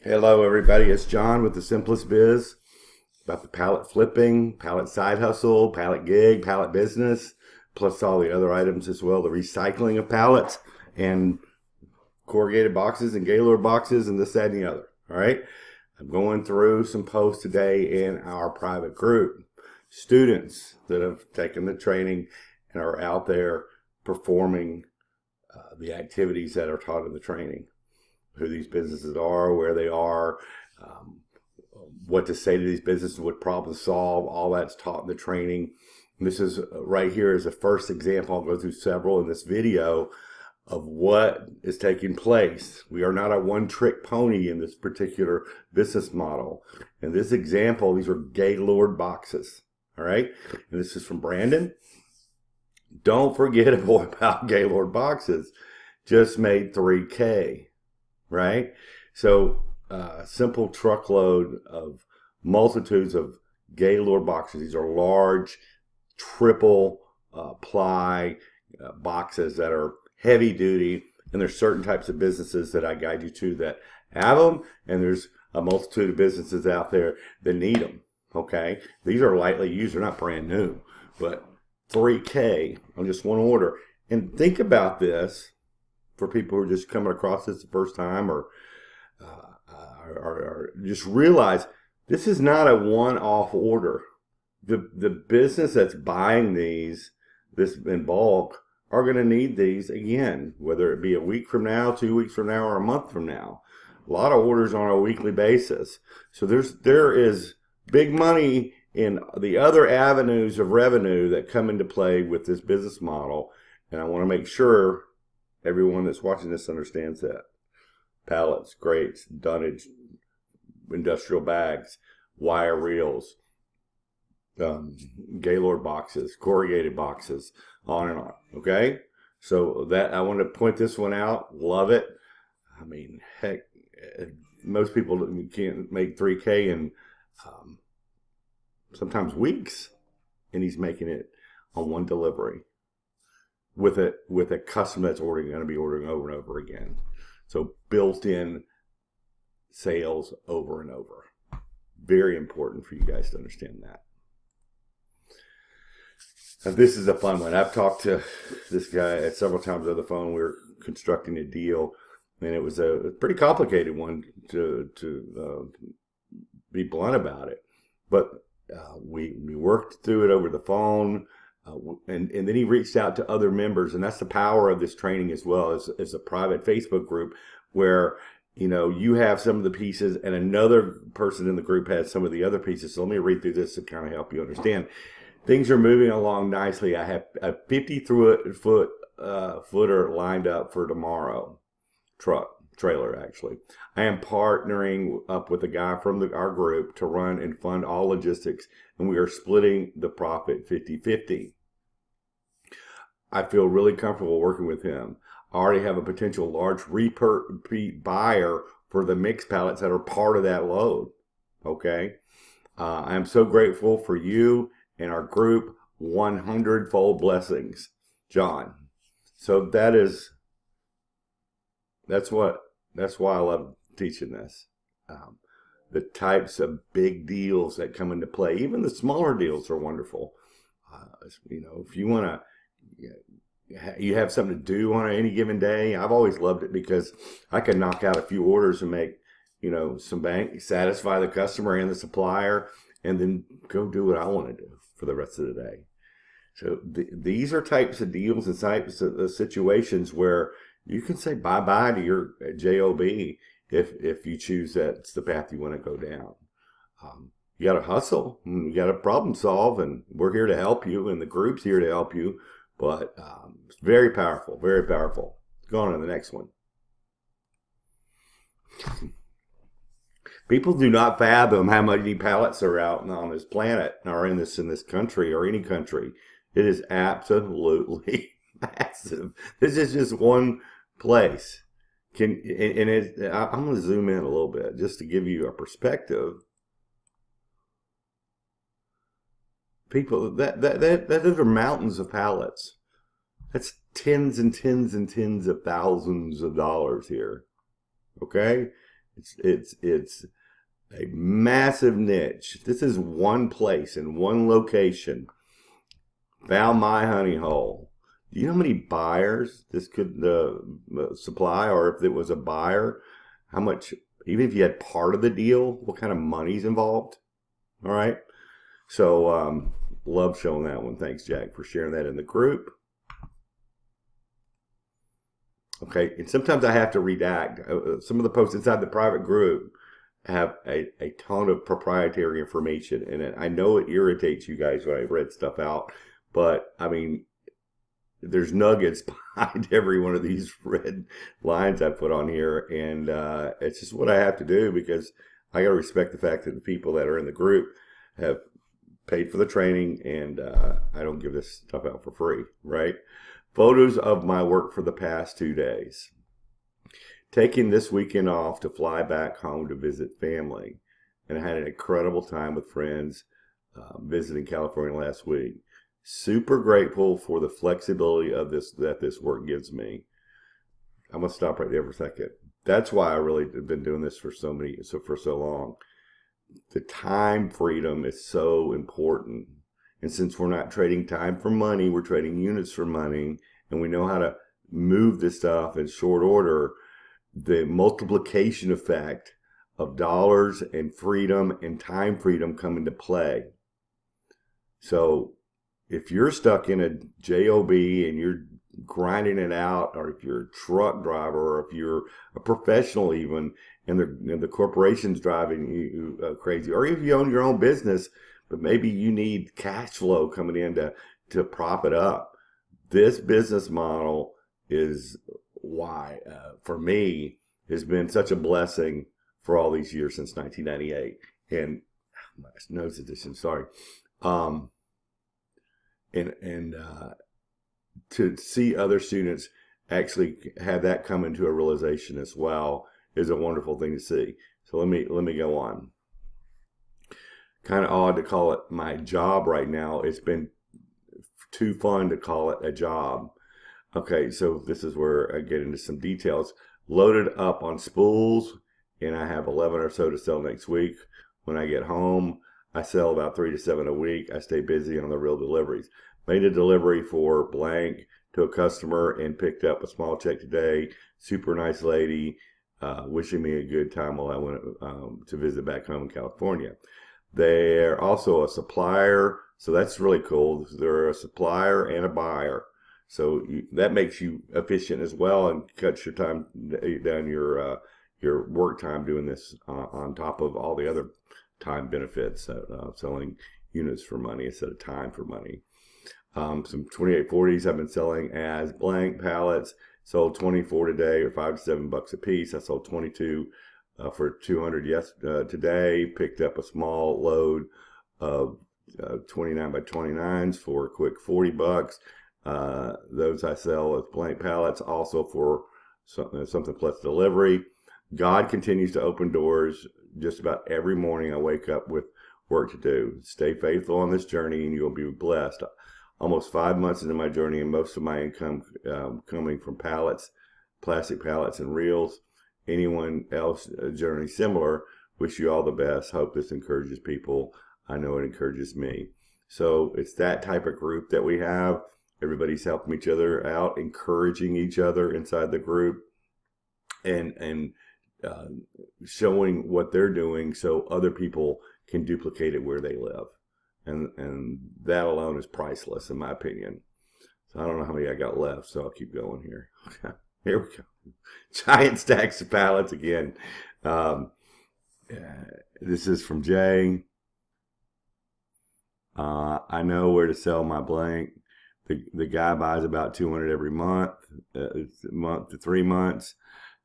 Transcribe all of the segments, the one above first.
Hello, everybody. It's John with the Simplest Biz about the pallet flipping, pallet side hustle, pallet gig, pallet business, plus all the other items as well. The recycling of pallets and corrugated boxes and Gaylord boxes and this, that, and the other. All right. I'm going through some posts today in our private group. Students that have taken the training and are out there performing the activities that are taught in the training. Who these businesses are, where they are, what to say to these businesses, what problems solve, all that's taught in the training. And this is right here is the first example. I'll go through several in this video of what is taking place. We are not a one-trick pony in this particular business model. In this example, these are Gaylord boxes, all right? And this is from Brandon. Don't forget about Gaylord boxes. Just made $3K. Right? So simple truckload of multitudes of Gaylord boxes. These are large triple ply boxes that are heavy duty. And there's certain types of businesses that I guide you to that have them. And there's a multitude of businesses out there that need them. Okay? These are lightly used. They're not brand new. But $3K on just one order. And think about this. For people who are just coming across this the first time or just realize this is not a one-off order. The business that's buying this in bulk are going to need these again, whether it be a week from now, 2 weeks from now, or a month from now. A lot of orders on a weekly basis. So there is big money in the other avenues of revenue that come into play with this business model. And I want to make sure everyone that's watching this understands that. Pallets, grates, dunnage, industrial bags, wire reels, Gaylord boxes, corrugated boxes, on and on. Okay? So that I want to point this one out. Love it. I mean, heck, most people can't make $3K in sometimes weeks, and he's making it on one delivery. With a customer that's going to be ordering over and over again. So built-in sales over and over. Very important for you guys to understand that. Now, this is a fun one. I've talked to this guy several times on the phone. We were constructing a deal, and it was a pretty complicated one to be blunt about it. But we worked through it over the phone. And then he reached out to other members, and that's the power of this training as well as a private Facebook group where you have some of the pieces and another person in the group has some of the other pieces. So let me read through this to kind of help you understand. Things are moving along nicely. I have a 50-footer lined up for tomorrow. Trailer actually. I am partnering up with a guy from our group to run and fund all logistics, and we are splitting the profit 50-50. I feel really comfortable working with him. I already have a potential large repeat buyer for the mixed pallets that are part of that load. Okay. I am so grateful for you and our group. 100-fold blessings, John. So that's why I love teaching this. The types of big deals that come into play, even the smaller deals are wonderful. If you want to, you have something to do on any given day. I've always loved it because I can knock out a few orders and make, some bank, satisfy the customer and the supplier, and then go do what I want to do for the rest of the day. So these are types of deals and types of situations where you can say bye-bye to your job if you choose that's the path you want to go down. You got to hustle, you got to problem solve, and we're here to help you, and the group's here to help you. But it's very powerful, very powerful. Go on to the next one. People do not fathom how many pallets are out on this planet or in this country or any country. It is absolutely massive. This is just one place. I'm going to zoom in a little bit just to give you a perspective. People, those are mountains of pallets. That's tens and tens and tens of thousands of dollars here. Okay? It's a massive niche. This is one place in one location. Found my honey hole. Do you know how many buyers this could supply, or if it was a buyer, how much, even if you had part of the deal, what kind of money's involved? All right. So, love showing that one. Thanks, Jack, for sharing that in the group. Okay. And sometimes I have to redact. Some of the posts inside the private group have a ton of proprietary information in it. I know it irritates you guys when I read stuff out, but I mean, there's nuggets behind every one of these red lines I put on here, and it's just what I have to do, because I got to respect the fact that the people that are in the group have paid for the training, and I don't give this stuff out for free, right? Photos of my work for the past 2 days. Taking this weekend off to fly back home to visit family, and I had an incredible time with friends visiting California last week. Super grateful for the flexibility of this work gives me. I'm gonna stop right there for a second. That's why I really have been doing this for so long. The time freedom is so important, and since we're not trading time for money, we're trading units for money, and we know how to move this stuff in short order. The multiplication effect of dollars and freedom and time freedom come into play. So if you're stuck in a job and you're grinding it out, or if you're a truck driver, or if you're a professional even, and the corporation's driving you crazy, or if you own your own business, but maybe you need cash flow coming in to prop it up, this business model is why, for me, has been such a blessing for all these years since 1998. And my nose edition, sorry. And to see other students actually have that come into a realization as well is a wonderful thing to see. So let me go on. Kind of odd to call it my job right now. It's been too fun to call it a job. Okay, so this is where I get into some details. Loaded up on spools, and I have 11 or so to sell next week. When I get home, I sell about 3 to 7 a week. I stay busy on the real deliveries. Made a delivery for blank to a customer and picked up a small check today. Super nice lady, wishing me a good time while I went to visit back home in California. They're also a supplier, so that's really cool. They're a supplier and a buyer. So that makes you efficient as well, and cuts your time down, your work time doing this on top of all the other time benefits, selling units for money instead of time for money. Some 2840s I've been selling as blank pallets. Sold 24 today, or $5 to $7 a piece. I sold 22 for 200 today. Picked up a small load of 29 by 29s for a quick $40. Those I sell as blank pallets, also for something plus delivery. God continues to open doors. Just about every morning I wake up with work to do. Stay faithful on this journey and you'll be blessed. Almost 5 months into my journey, and most of my income coming from pallets, plastic pallets and reels. Anyone else journey similar, wish you all the best. Hope this encourages people. I know it encourages me. So it's that type of group that we have. Everybody's helping each other out, encouraging each other inside the group, and showing what they're doing so other people can duplicate it where they live. And that alone is priceless, in my opinion. So I don't know how many I got left, so I'll keep going here. Okay, here we go. Giant stacks of pallets again. This is from Jay. I know where to sell my blank. The guy buys about 200 every month, month to 3 months.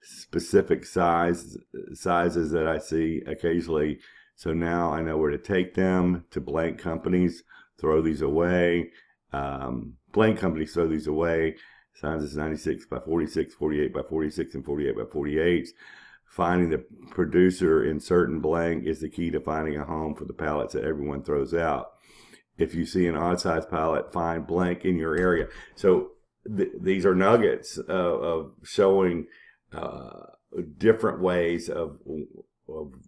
Specific sizes that I see occasionally. So now I know where to take them to blank companies, throw these away. Blank companies throw these away. Sizes 96 by 46, 48 by 46, and 48 by 48. Finding the producer in certain blank is the key to finding a home for the pallets that everyone throws out. If you see an odd size pallet, find blank in your area. So these are nuggets of showing different ways of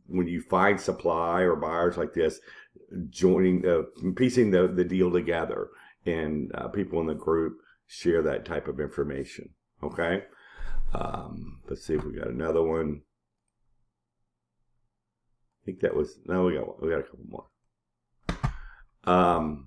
when you find supply or buyers like this, piecing the deal together, and people in the group share that type of information. Okay. Let's see if we got another one. I think that was, no, we got a couple more.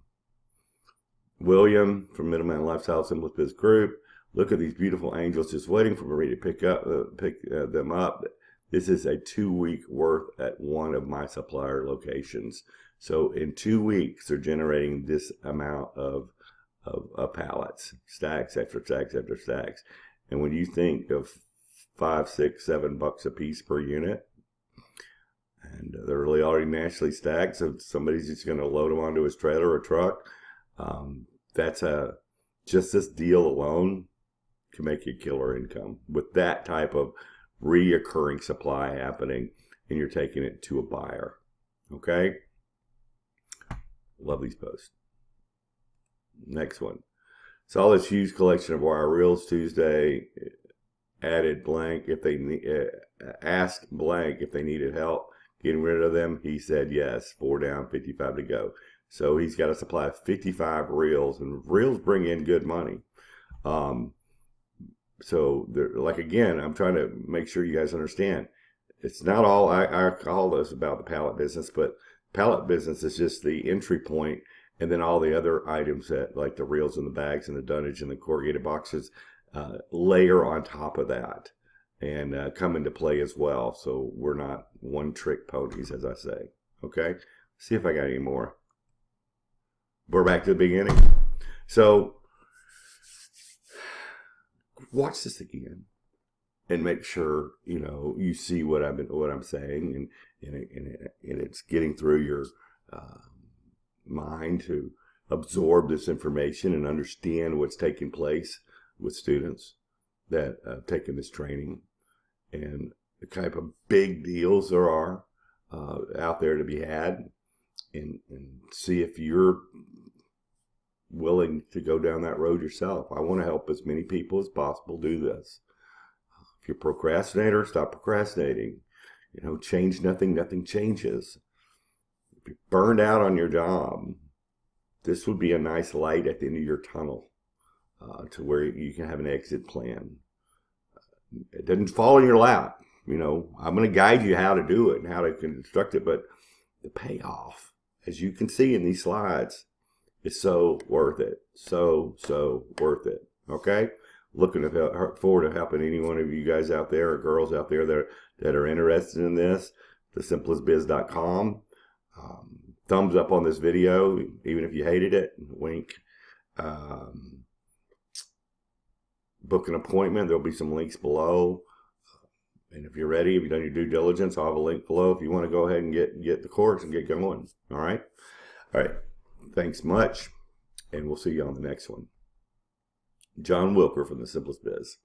William from Middleman Lifestyle Simplest Biz Group. Look at these beautiful angels just waiting for me to pick them up. This is a 2-week worth at one of my supplier locations. So in 2 weeks, they're generating this amount of pallets, stacks after stacks after stacks. And when you think of $5, $6, $7 a piece per unit, and they're really already nationally stacked, so somebody's just going to load them onto his trailer or truck. Just this deal alone can make you killer income with that type of reoccurring supply happening, and you're taking it to a buyer. Okay. Love these posts. Next one. Saw this huge collection of wire reels Tuesday. Added blank if they asked blank if they needed help getting rid of them. He said yes. 4 down, 55 to go. So he's got a supply of 55 reels, and reels bring in good money. So like, again, I'm trying to make sure you guys understand. It's not all, I call this about the pallet business, but pallet business is just the entry point, and then all the other items that, like the reels and the bags and the dunnage and the corrugated boxes, layer on top of that and come into play as well. So we're not one-trick ponies, as I say. Okay, see if I got any more. We're back to the beginning. So watch this again and make sure you see what I'm saying, and it's getting through your mind to absorb this information and understand what's taking place with students that have taken this training, and the type of big deals there are out there to be had, and see if you're willing to go down that road yourself. I want to help as many people as possible do this. If you're a procrastinator, stop procrastinating. Change nothing, nothing changes. If you're burned out on your job, this would be a nice light at the end of your tunnel, to where you can have an exit plan. It doesn't fall in your lap. I'm going to guide you how to do it and how to construct it, but the payoff, as you can see in these slides, is so worth it. So worth it. Okay? Looking forward to helping any one of you guys out there or girls out there that are interested in this. thesimplestbiz.com. Thumbs up on this video, even if you hated it. Wink. Book an appointment. There'll be some links below. And if you're ready, if you've done your due diligence, I'll have a link below if you want to go ahead and get the course and get going. All right? All right. Thanks much, and we'll see you on the next one. John Wilker from The Simplest Biz.